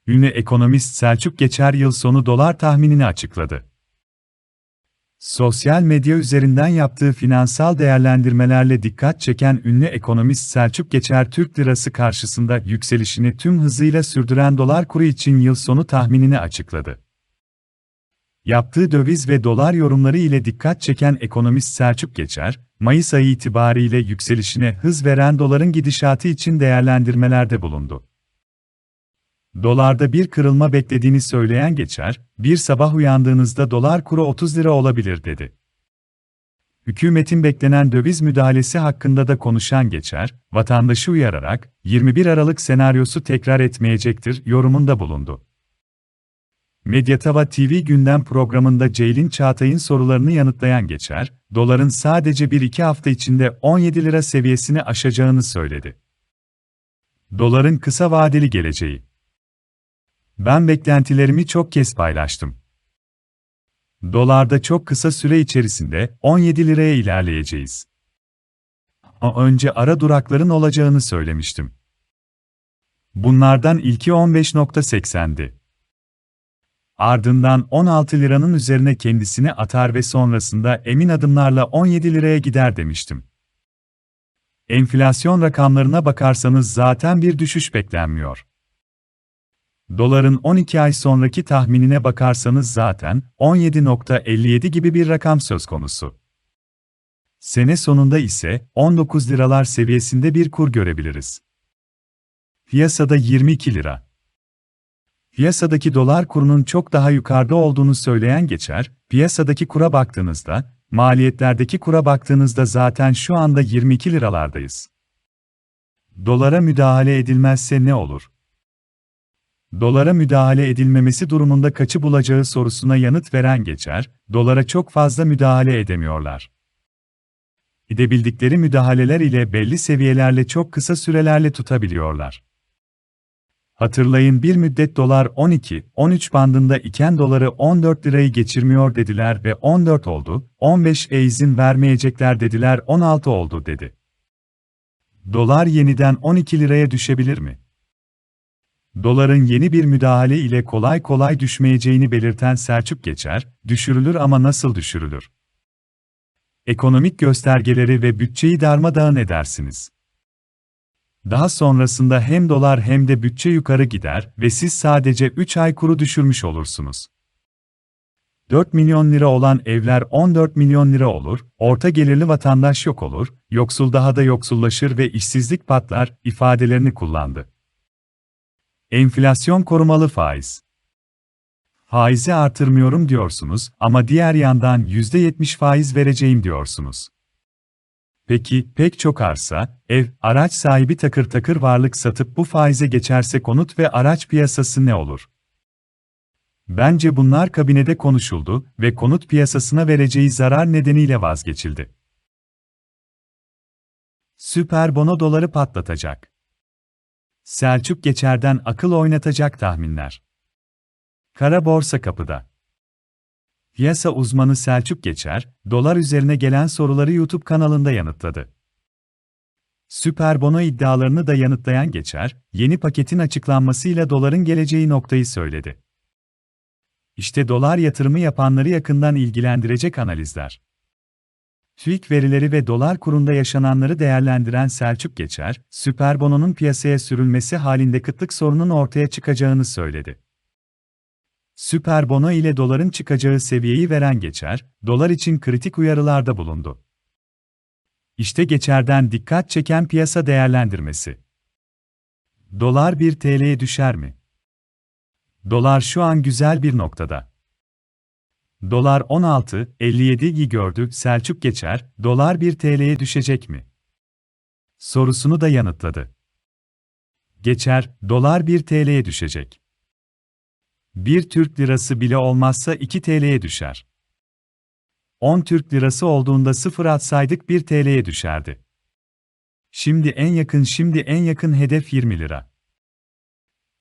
Ünlü ekonomist Selçuk Geçer yıl sonu dolar tahminini açıkladı. Sosyal medya üzerinden yaptığı finansal değerlendirmelerle dikkat çeken ünlü ekonomist Selçuk Geçer, Türk lirası karşısında yükselişini tüm hızıyla sürdüren dolar kuru için yıl sonu tahminini açıkladı. Yaptığı döviz ve dolar yorumları ile dikkat çeken ekonomist Selçuk Geçer, Mayıs ayı itibariyle yükselişine hız veren doların gidişatı için değerlendirmelerde bulundu. Dolarda bir kırılma beklediğini söyleyen Geçer, bir sabah uyandığınızda dolar kuru 30 lira olabilir dedi. Hükümetin beklenen döviz müdahalesi hakkında da konuşan Geçer, vatandaşı uyararak, 21 Aralık senaryosu tekrar etmeyecektir yorumunda bulundu. Medyatava TV Gündem programında Ceylin Çağatay'ın sorularını yanıtlayan Geçer, doların sadece 1-2 hafta içinde 17 lira seviyesini aşacağını söyledi. Doların kısa vadeli geleceği. Ben beklentilerimi çok kez paylaştım. Dolarda çok kısa süre içerisinde 17 liraya ilerleyeceğiz. Önce ara durakların olacağını söylemiştim. Bunlardan ilki 15.80'di. Ardından 16 liranın üzerine kendisini atar ve sonrasında emin adımlarla 17 liraya gider demiştim. Enflasyon rakamlarına bakarsanız zaten bir düşüş beklenmiyor. Doların 12 ay sonraki tahminine bakarsanız zaten 17.57 gibi bir rakam söz konusu. Sene sonunda ise 19 liralar seviyesinde bir kur görebiliriz. Piyasada 22 lira. Piyasadaki dolar kurunun çok daha yukarıda olduğunu söyleyen Geçer, piyasadaki kura baktığınızda, maliyetlerdeki kura baktığınızda zaten şu anda 22 liralardayız. Dolara müdahale edilmezse ne olur? Dolara müdahale edilmemesi durumunda kaçı bulacağı sorusuna yanıt veren Geçer, dolara çok fazla müdahale edemiyorlar. Edebildikleri müdahaleler ile belli seviyelerle çok kısa sürelerle tutabiliyorlar. Hatırlayın, bir müddet dolar 12-13 bandında iken doları 14 lirayı geçirmiyor dediler ve 14 oldu, 15'e izin vermeyecekler dediler, 16 oldu dedi. Dolar yeniden 12 liraya düşebilir mi? Doların yeni bir müdahale ile kolay kolay düşmeyeceğini belirten Selçuk Geçer, düşürülür ama nasıl düşürülür? Ekonomik göstergeleri ve bütçeyi darmadağın edersiniz. Daha sonrasında hem dolar hem de bütçe yukarı gider ve siz sadece 3 ay kuru düşürmüş olursunuz. 4 milyon lira olan evler 14 milyon lira olur, orta gelirli vatandaş yok olur, yoksul daha da yoksullaşır ve işsizlik patlar ifadelerini kullandı. Enflasyon korumalı faiz. Faizi artırmıyorum diyorsunuz ama diğer yandan %70 faiz vereceğim diyorsunuz. Peki, pek çok arsa, ev, araç sahibi takır takır varlık satıp bu faize geçerse konut ve araç piyasası ne olur? Bence bunlar kabinede konuşuldu ve konut piyasasına vereceği zarar nedeniyle vazgeçildi. Süper bono doları patlatacak. Selçuk Geçer'den akıl oynatacak tahminler. Kara borsa kapıda. Piyasa uzmanı Selçuk Geçer, dolar üzerine gelen soruları YouTube kanalında yanıtladı. Süper bono iddialarını da yanıtlayan Geçer, yeni paketin açıklanmasıyla doların geleceği noktayı söyledi. İşte dolar yatırımı yapanları yakından ilgilendirecek analizler. TÜİK verileri ve dolar kurunda yaşananları değerlendiren Selçuk Geçer, süper bononun piyasaya sürülmesi halinde kıtlık sorunun ortaya çıkacağını söyledi. Süper bono ile doların çıkacağı seviyeyi veren Geçer, dolar için kritik uyarılarda bulundu. İşte Geçer'den dikkat çeken piyasa değerlendirmesi. Dolar 1 TL'ye düşer mi? Dolar şu an güzel bir noktada. Dolar 16.57'yi gördü. Selçuk Geçer, dolar 1 TL'ye düşecek mi? Sorusunu da yanıtladı. Geçer, dolar 1 TL'ye düşecek. 1 Türk lirası bile olmazsa 2 TL'ye düşer. 10 Türk lirası olduğunda 0 atsaydık 1 TL'ye düşerdi. Şimdi en yakın hedef 20 lira.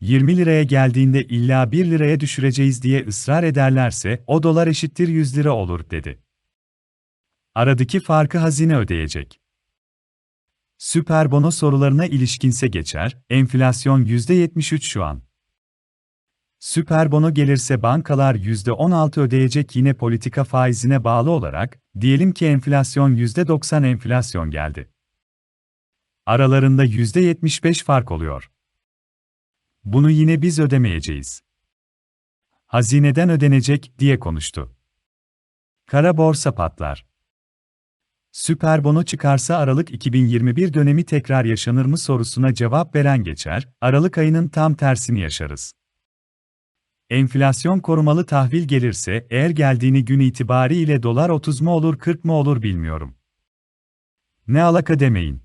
20 liraya geldiğinde illa 1 liraya düşüreceğiz diye ısrar ederlerse o dolar eşittir 100 lira olur dedi. Aradaki farkı hazine ödeyecek. Süper bono sorularına ilişkinse Geçer, enflasyon %73 şu an. Süper bono gelirse bankalar %16 ödeyecek yine politika faizine bağlı olarak, diyelim ki enflasyon %90 enflasyon geldi. Aralarında %75 fark oluyor. Bunu yine biz ödemeyeceğiz. Hazineden ödenecek, diye konuştu. Kara borsa patlar. Süper bono çıkarsa Aralık 2021 dönemi tekrar yaşanır mı sorusuna cevap veren Geçer, Aralık ayının tam tersini yaşarız. Enflasyon korumalı tahvil gelirse, eğer geldiğini gün itibariyle dolar 30 mu olur 40 mı olur bilmiyorum. Ne alaka demeyin.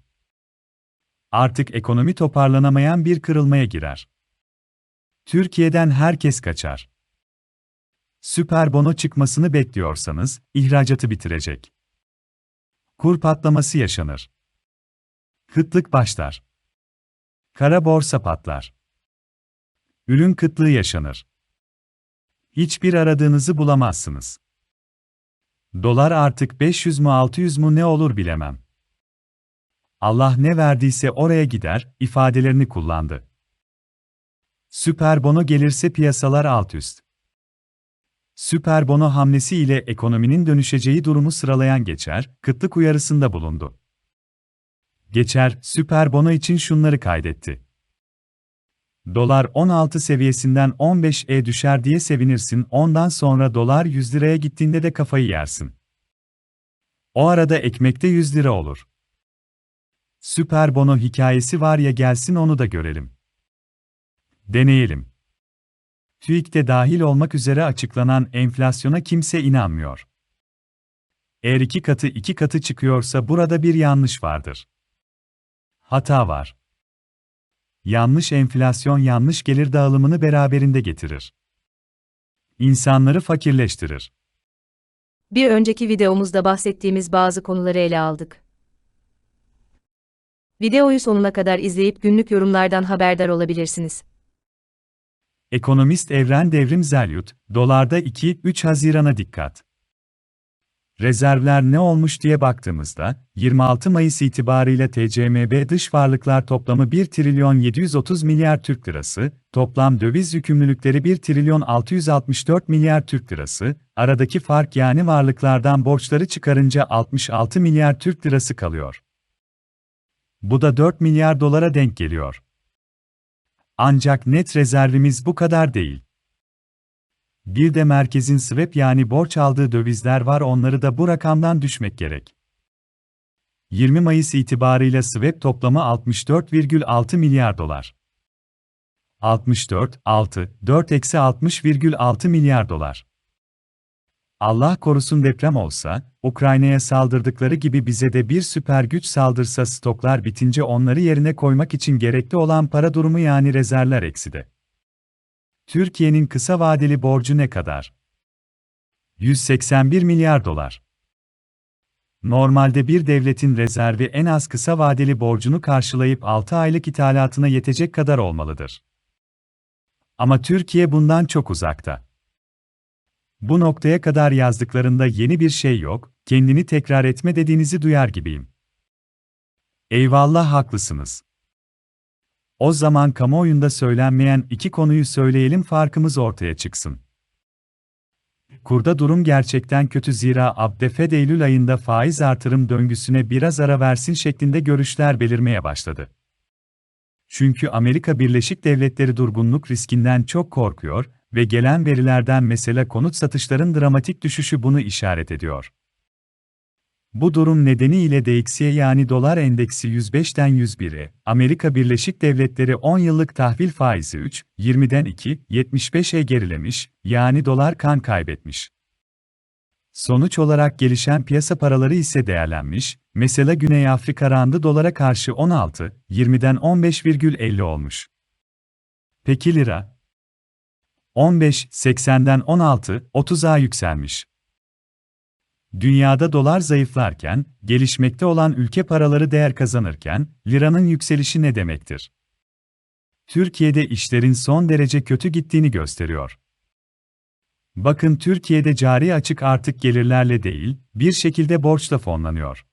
Artık ekonomi toparlanamayan bir kırılmaya girer. Türkiye'den herkes kaçar. Süper bono çıkmasını bekliyorsanız, ihracatı bitirecek. Kur patlaması yaşanır. Kıtlık başlar. Kara borsa patlar. Ürün kıtlığı yaşanır. Hiçbir aradığınızı bulamazsınız. Dolar artık 500 mu 600 mu ne olur bilemem. Allah ne verdiyse oraya gider, ifadelerini kullandı. Süper bono gelirse piyasalar alt üst. Süper bono hamlesi ile ekonominin dönüşeceği durumu sıralayan Geçer, kıtlık uyarısında bulundu. Geçer, süper bono için şunları kaydetti. Dolar 16 seviyesinden 15'e düşer diye sevinirsin, ondan sonra dolar 100 liraya gittiğinde de kafayı yersin. O arada ekmekte 100 lira olur. Süper bono hikayesi var ya, gelsin onu da görelim. Deneyelim. TÜİK'te dahil olmak üzere açıklanan enflasyona kimse inanmıyor. Eğer iki katı çıkıyorsa burada bir yanlış vardır. Hata var. Yanlış enflasyon yanlış gelir dağılımını beraberinde getirir. İnsanları fakirleştirir. Bir önceki videomuzda bahsettiğimiz bazı konuları ele aldık. Videoyu sonuna kadar izleyip günlük yorumlardan haberdar olabilirsiniz. Ekonomist Evren Devrim Zelyut, dolarda 2-3 Haziran'a dikkat. Rezervler ne olmuş diye baktığımızda, 26 Mayıs itibarıyla TCMB dış varlıklar toplamı 1 trilyon 730 milyar Türk lirası, toplam döviz yükümlülükleri 1 trilyon 664 milyar Türk lirası, aradaki fark yani varlıklardan borçları çıkarınca 66 milyar Türk lirası kalıyor. Bu da 4 milyar dolara denk geliyor. Ancak net rezervimiz bu kadar değil. Bir de merkezin swap yani borç aldığı dövizler var, onları da bu rakamdan düşmek gerek. 20 Mayıs itibarıyla swap toplamı 64,6 milyar dolar. 64,6 milyar dolar. Allah korusun deprem olsa, Ukrayna'ya saldırdıkları gibi bize de bir süper güç saldırsa, stoklar bitince onları yerine koymak için gerekli olan para durumu yani rezervler ekside. Türkiye'nin kısa vadeli borcu ne kadar? 181 milyar dolar. Normalde bir devletin rezervi en az kısa vadeli borcunu karşılayıp 6 aylık ithalatına yetecek kadar olmalıdır. Ama Türkiye bundan çok uzakta. Bu noktaya kadar yazdıklarında yeni bir şey yok, kendini tekrar etme dediğinizi duyar gibiyim. Eyvallah, haklısınız. O zaman kamuoyunda söylenmeyen iki konuyu söyleyelim, farkımız ortaya çıksın. Kurda durum gerçekten kötü, zira Fed Eylül ayında faiz artırım döngüsüne biraz ara versin şeklinde görüşler belirmeye başladı. Çünkü Amerika Birleşik Devletleri durgunluk riskinden çok korkuyor ve gelen verilerden mesela konut satışların dramatik düşüşü bunu işaret ediyor. Bu durum nedeniyle DXY yani dolar endeksi 105'ten 101'e, Amerika Birleşik Devletleri 10 yıllık tahvil faizi 3,20'den 2,75'e gerilemiş, yani dolar kan kaybetmiş. Sonuç olarak gelişen piyasa paraları ise değerlenmiş, mesela Güney Afrika randı dolara karşı 16,20'den 15,50 olmuş. Peki lira? 15,80'den 16,30'a yükselmiş. Dünyada dolar zayıflarken, gelişmekte olan ülke paraları değer kazanırken, liranın yükselişi ne demektir? Türkiye'de işlerin son derece kötü gittiğini gösteriyor. Bakın, Türkiye'de cari açık artık gelirlerle değil, bir şekilde borçla fonlanıyor.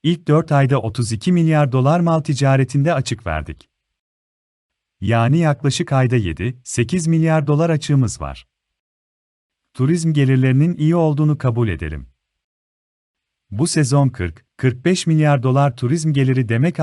İlk 4 ayda 32 milyar dolar mal ticaretinde açık verdik. Yani yaklaşık ayda 7-8 milyar dolar açığımız var. Turizm gelirlerinin iyi olduğunu kabul edelim. Bu sezon 40-45 milyar dolar turizm geliri demek